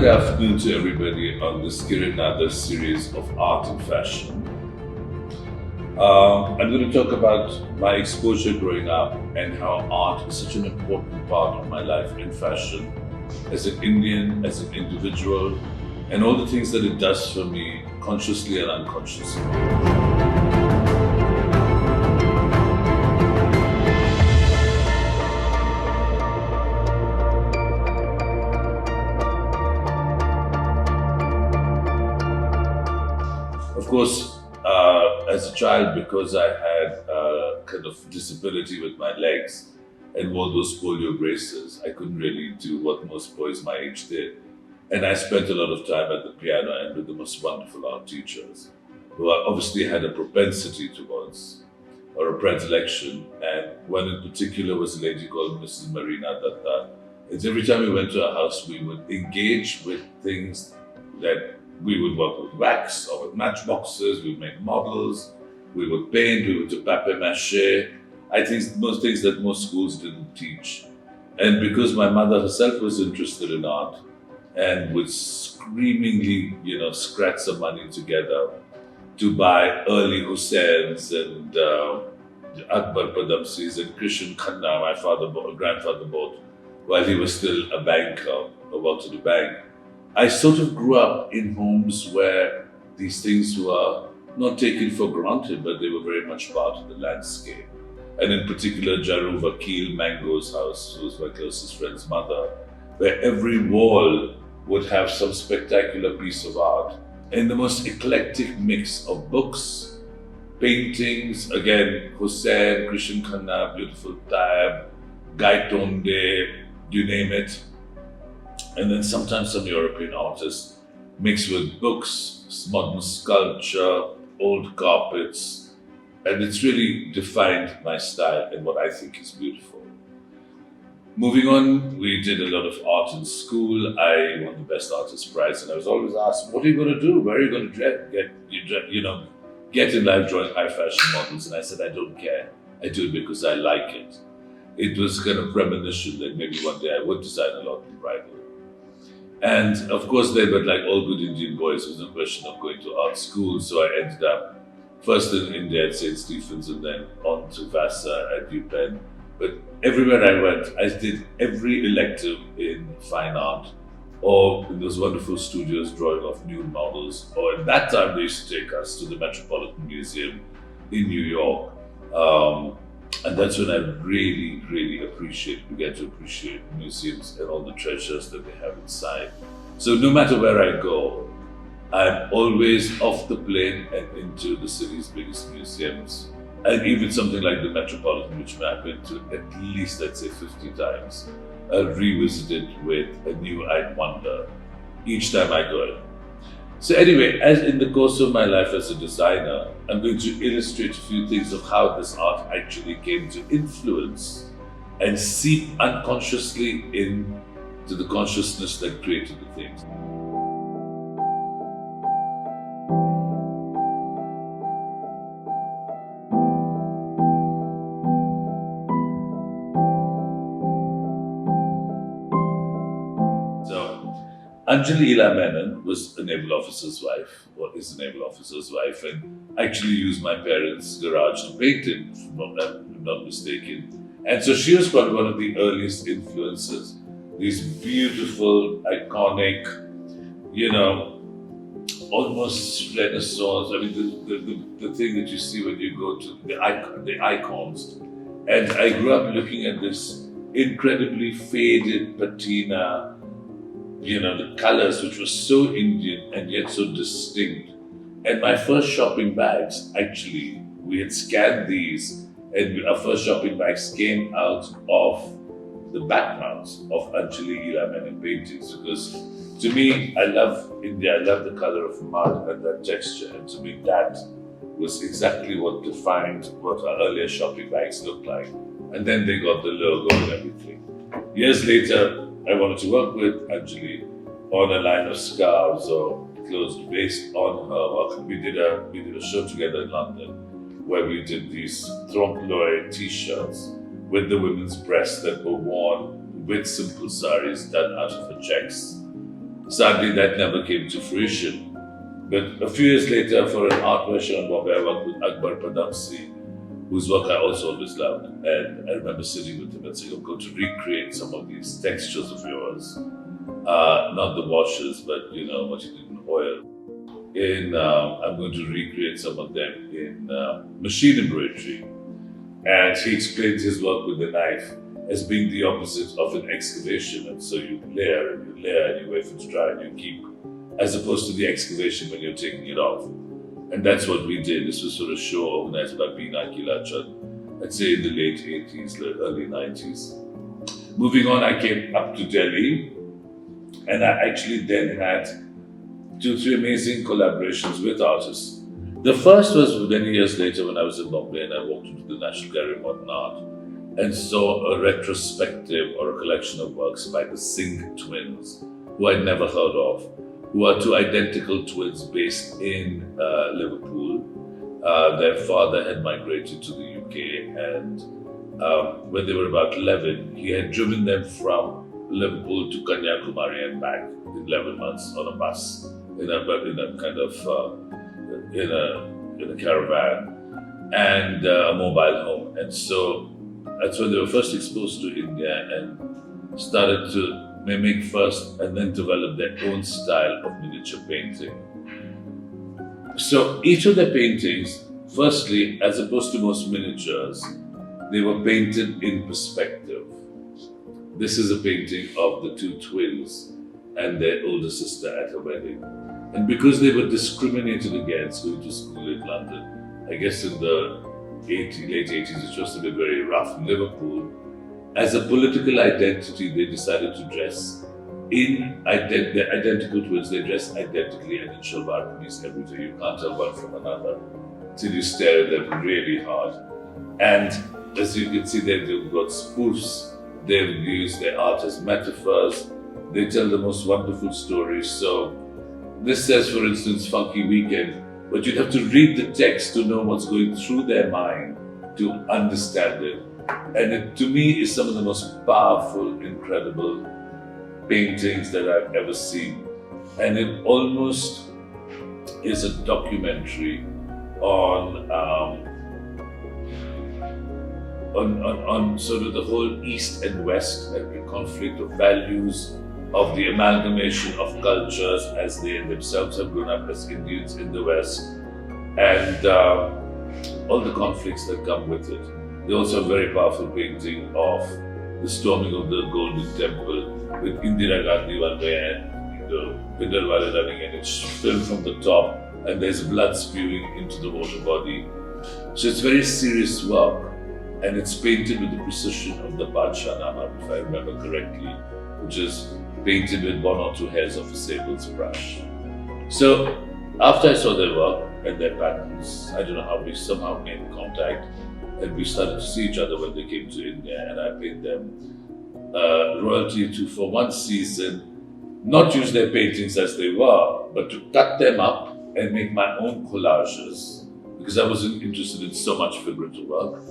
Good afternoon to everybody on this Kiranada series of art and fashion. I'm going to talk about my exposure growing up and how art is such an important part of my life in fashion as an Indian, as an individual, and all the things that it does for me consciously and unconsciously. Of course, as a child, because I had kind of disability with my legs and wore those polio braces, I couldn't really do what most boys my age did. And I spent a lot of time at the piano and with the most wonderful art teachers who obviously had a propensity towards or a predilection. And one in particular was a lady called Mrs. Marina Datta. And every time we went to her house, we would engage with things that we would work with wax or with matchboxes, we would make models, we would paint, we would do papier-mâché. I think most things that most schools didn't teach. And because my mother herself was interested in art and would screamingly, scratch some money together to buy early Hussains and Akbar Padamsis and Krishan Khanna, grandfather bought while he was still a banker, about to the bank. I sort of grew up in homes where these things were not taken for granted, but they were very much part of the landscape. And in particular, Jaru Vakil Mango's house, who was my closest friend's mother, where every wall would have some spectacular piece of art. And the most eclectic mix of books, paintings, again, Hussain, Krishan Khanna, Beautiful Taib, Gaitonde, you name it. And then sometimes some European artists mixed with books, modern sculpture, old carpets, and it's really defined my style and what I think is beautiful. Moving on, we did a lot of art in school. I won the Best Artist Prize, and I was always asked, "What are you going to do? Where are you going to get in life drawing high fashion models?" And I said, "I don't care. I do it because I like it." It was kind of premonition that maybe one day I would design a lot in bridal. And of course, then, but like all good Indian boys, it was no question of going to art school. So I ended up first in India at St. Stephen's and then on to Vassar at UPenn. But everywhere I went, I did every elective in fine art or in those wonderful studios drawing of nude models. Or at that time, they used to take us to the Metropolitan Museum in New York. And that's when I really, really began to appreciate museums and all the treasures that they have inside. So no matter where I go, I'm always off the plane and into the city's biggest museums. And even something like the Metropolitan, which I've been to at least, let's say, 50 times, I'll revisit it with a new-eyed wonder each time I go in. So anyway, as in the course of my life as a designer, I'm going to illustrate a few things of how this art actually came to influence and seep unconsciously into the consciousness that created the things. Anjali Ila Menon was a naval officer's wife, or is a naval officer's wife, and actually used my parents' garage to paint it, if I'm not mistaken. And so she was probably one of the earliest influences. These beautiful, iconic, almost Renaissance. I mean, the thing that you see when you go to the icons. And I grew up looking at this incredibly faded patina, the colors, which were so Indian and yet so distinct. And my first shopping bags actually we had scanned these, and our first shopping bags came out of the backgrounds of Anjali Menon paintings, because to me, I love India, I love the color of mud and that texture, and to me that was exactly what defined what our earlier shopping bags looked like. And then they got the logo and everything. Years later, I wanted to work with Anjali on a line of scarves or clothes based on her work. We did a show together in London where we did these trompe-l'oeil t-shirts with the women's breasts that were worn with simple saris done out of her checks. Sadly, that never came to fruition. But a few years later, for an artwork show in Bombay, I worked with Akbar Padamsee, whose work I also always loved. And I remember sitting with him and saying, I'm going to recreate some of these textures of yours. Not the washes, but what you did in oil. I'm going to recreate some of them in machine embroidery. And he explains his work with the knife as being the opposite of an excavation. And so you layer and you wait for it to dry and you keep, as opposed to the excavation when you're taking it off. And that's what we did. This was for a show organized by Beena Kilachand, I'd say in the late 80s, early 90s. Moving on, I came up to Delhi, and I actually then had 2-3 amazing collaborations with artists. The first was many years later when I was in Bombay and I walked into the National Gallery of Modern Art and saw a retrospective or a collection of works by the Singh twins, who I'd never heard of, who are 2 identical twins based in Liverpool. Their father had migrated to the UK, and when they were about 11, he had driven them from Liverpool to Kanyakumari and back in 11 months on a bus, in a kind of in a caravan and a mobile home. And so that's when they were first exposed to India and started to mimic first and then develop their own style of miniature painting. So each of their paintings, firstly, as opposed to most miniatures, they were painted in perspective. This is a painting of the 2 twins and their older sister at her wedding. And because they were discriminated against going to school in London, I guess in the late 80s, it was a bit very rough in Liverpool, as a political identity, they decided to dress in they're identical twins. They dress identically and in shalwar kameez everything. You can't tell one from another till you stare at them really hard. And as you can see, they've got spoofs. They've used their art as metaphors. They tell the most wonderful stories. So this says, for instance, Funky Weekend, but you'd have to read the text to know what's going through their mind to understand it. And it, to me, is some of the most powerful, incredible paintings that I've ever seen. And it almost is a documentary on sort of the whole East and West and the conflict of values, of the amalgamation of cultures as they themselves have grown up as Indians in the West, and all the conflicts that come with it. They also have a very powerful painting of the storming of the Golden Temple with Indira Gandhi one way and Bhindranwale running, and it's filmed from the top and there's blood spewing into the water body. So it's very serious work, and it's painted with the precision of the Badshah Nama, if I remember correctly, which is painted with 1 or 2 hairs of a sable's brush. So after I saw their work and their patterns, I don't know how we somehow made contact, and we started to see each other when they came to India, and I paid them royalty to, for 1 season, not use their paintings as they were, but to cut them up and make my own collages, because I wasn't interested in so much figurative work.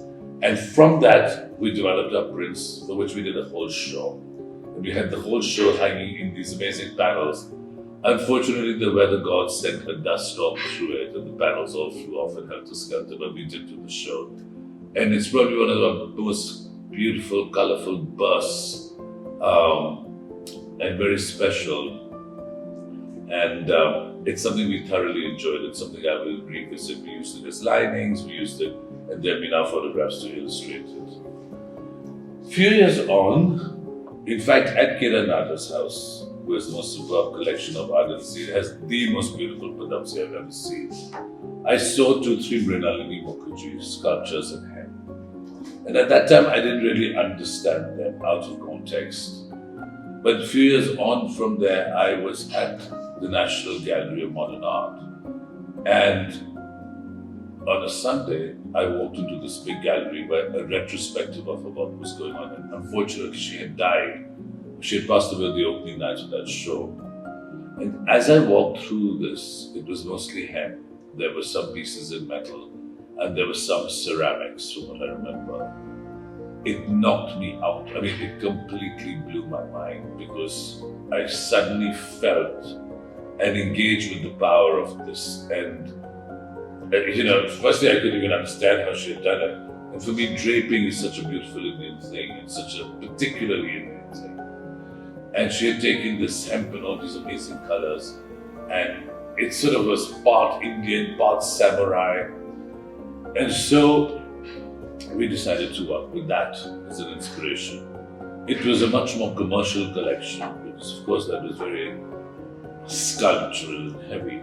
And from that, we developed our prints, for which we did a whole show. And we had the whole show hanging in these amazing panels. Unfortunately, the weather god sent a dust storm through it, and the panels all flew off and helter skelter, but we did do the show. And it's probably one of the most beautiful, colorful bursts, and very special. And it's something we thoroughly enjoyed. It's something I will revisit. We used it as linings, we used it, and there have been our photographs to illustrate it. Few years on, in fact, at Kiran Nada's house, who has the most superb collection of art, it has the most beautiful Padamsee I've ever seen. I saw 2-3 Mrinalini Mukherjee sculptures in hemp. And at that time, I didn't really understand them out of context. But a few years on from there, I was at the National Gallery of Modern Art. And on a Sunday, I walked into this big gallery where a retrospective of what was going on. And unfortunately, she had died. She had passed away the opening night of that show. And as I walked through this, it was mostly hemp. There were some pieces in metal, and there were some ceramics, from what I remember. It knocked me out. I mean, it completely blew my mind because I suddenly felt and engaged with the power of this. And firstly, I couldn't even understand how she had done it. And for me, draping is such a beautiful Indian thing. It's such a particularly Indian thing. And she had taken this hemp and all these amazing colors, and it sort of was part Indian, part samurai. And so we decided to work with that as an inspiration. It was a much more commercial collection because, of course, that was very sculptural and heavy.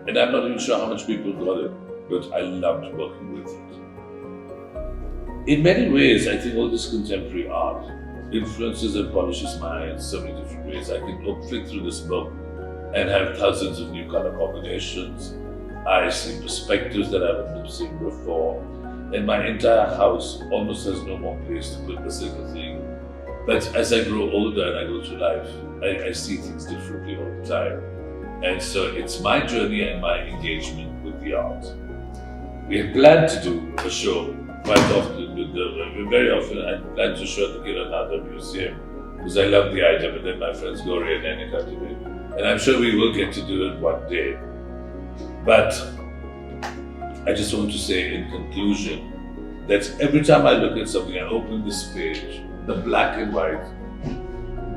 And I'm not even sure how much people got it, but I loved working with it. In many ways, I think all this contemporary art influences and polishes my eye in so many different ways. I can flick through this book and have thousands of new color combinations. I see perspectives that I haven't seen before. And my entire house almost has no more place to put a single thing. But as I grow older and I go through life, I see things differently all the time. And so it's my journey and my engagement with the art. We had planned to do a show quite often. Very often I plan to show at the Giranada Museum because I love the item, and then my friends Gauri and Anika did it. And I'm sure we will get to do it one day. But I just want to say in conclusion that every time I look at something, I open this page, the black and white,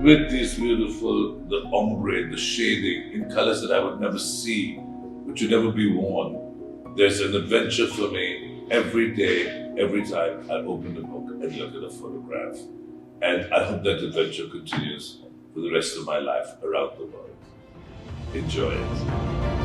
with these beautiful, the ombre, the shading in colors that I would never see, which would never be worn. There's an adventure for me every day. Every time I open the book and look at a photograph. And I hope that adventure continues for the rest of my life around the world. Enjoy it.